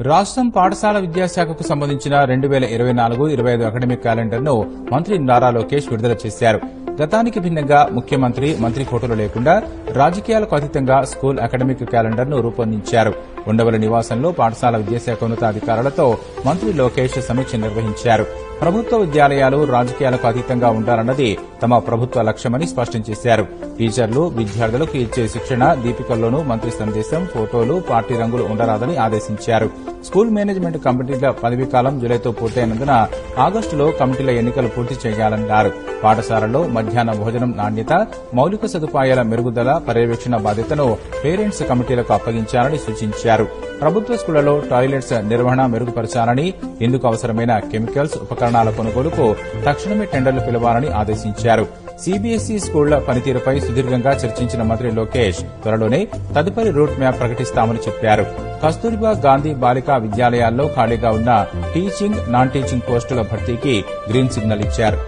రాష్ట్రం పాఠశాల విద్యాశాఖకు సంబంధించిన 2024-25 అకాడమిక్ క్యాలెండర్ను మంత్రి నారా లోకేష్ విడుదల చేశారు. గతానికి భిన్నంగా ముఖ్యమంత్రి, మంత్రి ఫోటోలు లేకుండా రాజకీయాలకు అతీతంగా స్కూల్ అకాడమిక్ క్యాలెండర్ను రూపొందించారు. ఉండవల్లి నివాసంలో పాఠశాల విద్యాశాఖ ఉన్నతాధికారులతో మంత్రి లోకేష్ సమీక్ష నిర్వహించారు. ప్రభుత్వ విద్యాలయాలు రాజకీయాలకు అతీతంగా ఉండాలన్నది తమ ప్రభుత్వ లక్ష్యమని స్పష్టం చేశారు. టీచర్లు, విద్యార్థులకు ఇచ్చే శిక్షణ దీపికల్లోనూ మంత్రి సందేశం, ఫోటోలు, పార్టీ రంగులు ఉండరాదని ఆదేశించారు. స్కూల్ మేనేజ్మెంట్ కమిటీల పదవీకాలం జులైతో పూర్తయినందున ఆగస్టులో కమిటీల ఎన్నికలు పూర్తి చేయాలన్నారు. పాఠశాలల్లో మధ్యాహ్న భోజనం నాణ్యత, మౌలిక సదుపాయాల మెరుగుదల పర్యవేక్షణ బాధ్యతను పేరెంట్స్ కమిటీలకు అప్పగించాలని సూచించారు. ప్రభుత్వ స్కూళ్లలో టాయిలెట్స్ నిర్వహణ మెరుగుపరచాలని, ఇందుకు అవసరమైన కెమికల్స్, ఉపకరణాల కొనుగోలుకు తక్షణమే టెండర్లు పిలవాలని ఆదేశించారు. సీబీఎస్ఈ స్కూళ్ల పనితీరుపై సుదీర్ఘంగా చర్చించిన మంత్రి లోకేష్ త్వరలోనే తదుపరి రూట్ మ్యాప్ ప్రకటిస్తామని చెప్పారు. కస్తూరిబా గాంధీ బాలికా విద్యాలయాల్లో ఖాళీగా ఉన్న టీచింగ్, నాన్ టీచింగ్ పోస్టుల భర్తీకి గ్రీన్ సిగ్నల్ ఇచ్చారు.